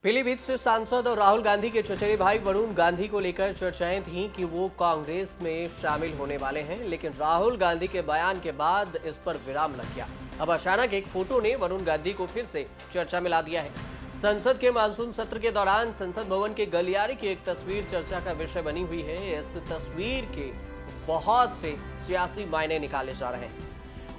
पीलीभीत से सांसद और राहुल गांधी के चचेरे भाई वरुण गांधी को लेकर चर्चाएं थीं कि वो कांग्रेस में शामिल होने वाले हैं, लेकिन राहुल गांधी के बयान के बाद इस पर विराम लग गया। अब अचानक एक फोटो ने वरुण गांधी को फिर से चर्चा में ला दिया है। संसद के मानसून सत्र के दौरान संसद भवन के गलियारे की एक तस्वीर चर्चा का विषय बनी हुई है। इस तस्वीर के बहुत से सियासी मायने निकाले जा रहे हैं।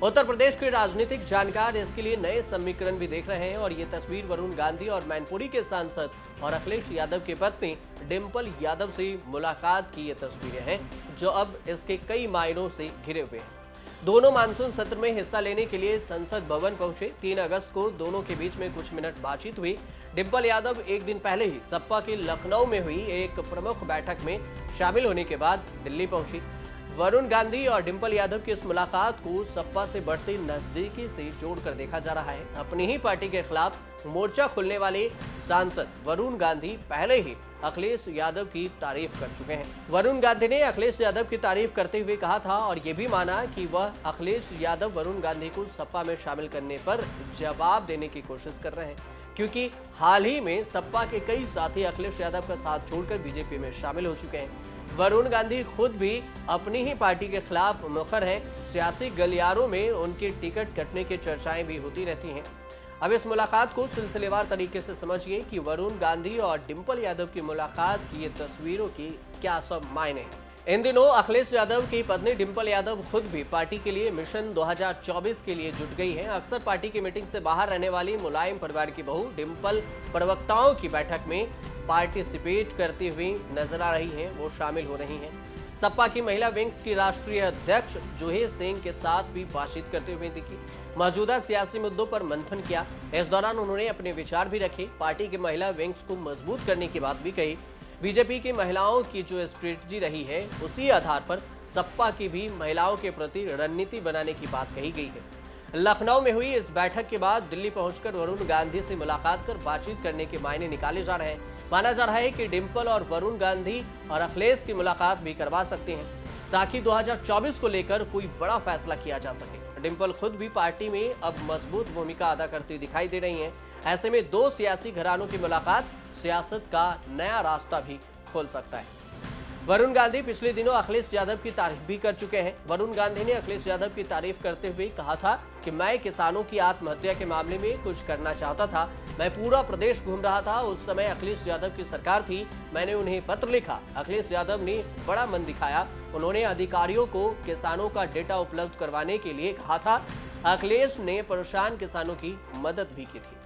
उत्तर प्रदेश के राजनीतिक जानकार इसके लिए नए समीकरण भी देख रहे हैं और ये तस्वीर वरुण गांधी और मैनपुरी के सांसद और अखिलेश यादव की पत्नी डिंपल यादव से मुलाकात की ये तस्वीरें हैं, जो अब इसके कई मायनों से घिरे हुए हैं। दोनों मानसून सत्र में हिस्सा लेने के लिए संसद भवन पहुंचे। 3 अगस्त को दोनों के बीच में कुछ मिनट बातचीत हुई। डिंपल यादव एक दिन पहले ही सपा की लखनऊ में हुई एक प्रमुख बैठक में शामिल होने के बाद दिल्ली पहुंची। वरुण गांधी और डिंपल यादव की इस मुलाकात को सपा से बढ़ती नजदीकी से जोड़कर देखा जा रहा है। अपनी ही पार्टी के खिलाफ मोर्चा खोलने वाले सांसद वरुण गांधी पहले ही अखिलेश यादव की तारीफ कर चुके हैं। वरुण गांधी ने अखिलेश यादव की तारीफ करते हुए कहा था और ये भी माना कि वह अखिलेश यादव वरुण गांधी को सपा में शामिल करने पर जवाब देने की कोशिश कर रहे हैं, क्योंकि हाल ही में सपा के कई साथी अखिलेश यादव का साथ छोड़कर बीजेपी में शामिल हो चुके हैं। वरुण गांधी खुद भी अपनी ही पार्टी के खिलाफ मुखर हैं। सियासी गलियारों में उनकी टिकट कटने की चर्चाएं भी होती रहती हैं। अब इस मुलाकात को सिलसिलेवार तरीके से समझिए कि वरुण गांधी और डिंपल यादव की मुलाकात की ये तस्वीरों की क्या सब मायने हैं। इन दिनों अखिलेश यादव की पत्नी डिंपल यादव खुद भी पार्टी के लिए मिशन 2024 के लिए जुट गई हैं। अक्सर पार्टी की मीटिंग से बाहर रहने वाली मुलायम परिवार की बहू डिंपल प्रवक्ताओं की बैठक में पार्टिसिपेट करती हुई नजर आ रही हैं, वो शामिल हो रही हैं। सपा की महिला विंग्स की राष्ट्रीय अध्यक्ष जूही सिंह के साथ भी बातचीत करते हुए दिखी। मौजूदा सियासी मुद्दों पर मंथन किया। इस दौरान उन्होंने अपने विचार भी रखे। पार्टी की महिला विंग्स को मजबूत करने की बात भी कही। बीजेपी की महिलाओं की जो स्ट्रेटजी रही है, उसी आधार पर सपा की भी महिलाओं के प्रति रणनीति बनाने की बात कही गई है। लखनऊ में हुई इस बैठक के बाद दिल्ली पहुंचकर वरुण गांधी से मुलाकात कर बातचीत करने के मायने निकाले जा रहे हैं। माना जा रहा है कि डिंपल और वरुण गांधी और अखिलेश की मुलाकात भी करवा सकते हैं, ताकि 2024 को लेकर कोई बड़ा फैसला किया जा सके। डिंपल खुद भी पार्टी में अब मजबूत भूमिका अदा करती दिखाई दे रही हैं। ऐसे में दो सियासी घरानों की मुलाकात सियासत का नया रास्ता भी खोल सकता है। वरुण गांधी पिछले दिनों अखिलेश यादव की तारीफ भी कर चुके हैं। वरुण गांधी ने अखिलेश यादव की तारीफ करते हुए कहा था कि मैं किसानों की आत्महत्या के मामले में कुछ करना चाहता था। मैं पूरा प्रदेश घूम रहा था, उस समय अखिलेश यादव की सरकार थी। मैंने उन्हें पत्र लिखा। अखिलेश यादव ने बड़ा मन दिखाया। उन्होंने अधिकारियों को किसानों का डेटा उपलब्ध करवाने के लिए कहा था। अखिलेश ने परेशान किसानों की मदद भी की थी।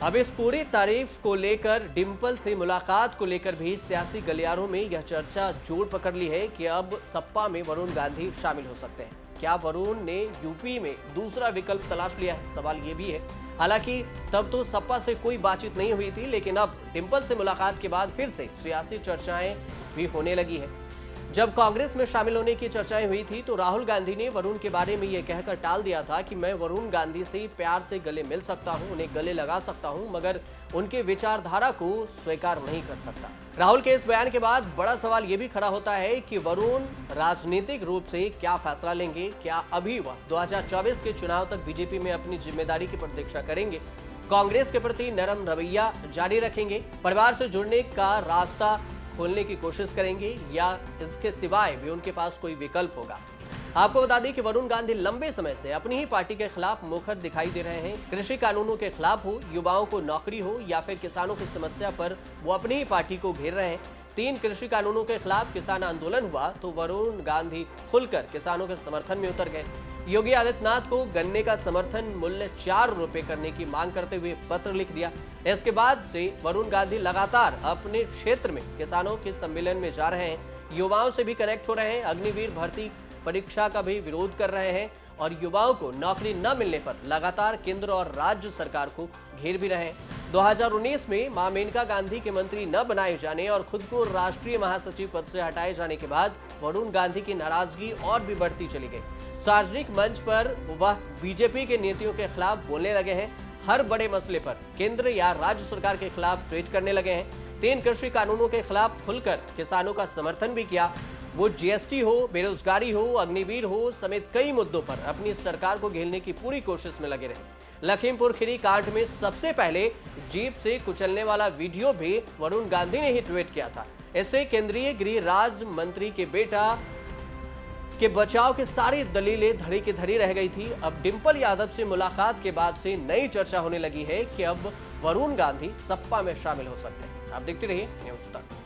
अब इस पूरी तारीफ को लेकर डिंपल से मुलाकात को लेकर भी सियासी गलियारों में यह चर्चा जोर पकड़ ली है कि अब सपा में वरुण गांधी शामिल हो सकते हैं। क्या वरुण ने यूपी में दूसरा विकल्प तलाश लिया है? सवाल ये भी है। हालांकि तब तो सपा से कोई बातचीत नहीं हुई थी, लेकिन अब डिंपल से मुलाकात के बाद फिर से सियासी चर्चाएं भी होने लगी है। जब कांग्रेस में शामिल होने की चर्चाएं हुई थी तो राहुल गांधी ने वरुण के बारे में यह कहकर टाल दिया था कि मैं वरुण गांधी से प्यार से गले मिल सकता हूं, उन्हें गले लगा सकता हूं, मगर उनके विचारधारा को स्वीकार नहीं कर सकता। राहुल के इस बयान के बाद बड़ा सवाल यह भी खड़ा होता है कि वरुण राजनीतिक रूप से क्या फैसला लेंगे। क्या अभी वह 2024 के चुनाव तक बीजेपी में अपनी जिम्मेदारी की प्रतीक्षा करेंगे? कांग्रेस के प्रति नरम रवैया जारी रखेंगे? परिवार से जुड़ने का रास्ता खोलने की कोशिश करेंगे या इसके सिवाय भी उनके पास कोई विकल्प होगा? आपको बता दें कि वरुण गांधी लंबे समय से अपनी ही पार्टी के खिलाफ मुखर दिखाई दे रहे हैं। कृषि कानूनों के खिलाफ हो, युवाओं को नौकरी हो या फिर किसानों की समस्या पर वो अपनी ही पार्टी को घेर रहे हैं। 3 कृषि कानूनों के खिलाफ किसान आंदोलन हुआ तो वरुण गांधी खुलकर किसानों के समर्थन में उतर गए। योगी आदित्यनाथ को गन्ने का समर्थन मूल्य 4 रुपए करने की मांग करते हुए पत्र लिख दिया। इसके बाद से वरुण गांधी लगातार अपने क्षेत्र में किसानों के सम्मेलन में जा रहे हैं, युवाओं से भी कनेक्ट हो रहे हैं, अग्निवीर भर्ती परीक्षा का भी विरोध कर रहे हैं और युवाओं को नौकरी न मिलने पर लगातार केंद्र और राज्य सरकार को घेर भी रहे हैं। 2019 में मां मेनका गांधी के मंत्री न बनाए जाने और खुद को राष्ट्रीय महासचिव पद से हटाए जाने के बाद वरुण गांधी की नाराजगी और भी बढ़ती चली गई। सार्वजनिक मंच पर वह बीजेपी के नीतियों के खिलाफ बोलने लगे हैं। हर बड़े मसले पर केंद्र या राज्य सरकार के खिलाफ ट्वीट करने लगे हैं। 3 कृषि कानूनों के खिलाफ खुलकर किसानों का समर्थन भी किया। वो जीएसटी हो, बेरोजगारी हो, अग्निवीर हो समेत कई मुद्दों पर अपनी सरकार को घेरने की पूरी कोशिश में लगे रहे। लखीमपुर खीरी कांड में सबसे पहले जीप से कुचलने वाला वीडियो भी वरुण गांधी ने ही ट्वीट किया था। इससे केंद्रीय गृह राज्य मंत्री के बेटा के बचाव की सारी दलीलें धड़ी की धड़ी रह गई थी। अब डिंपल यादव से मुलाकात के बाद से नई चर्चा होने लगी है कि अब वरुण गांधी सपा में शामिल हो सकते हैं। आप देखते रहिए न्यूज़ तक।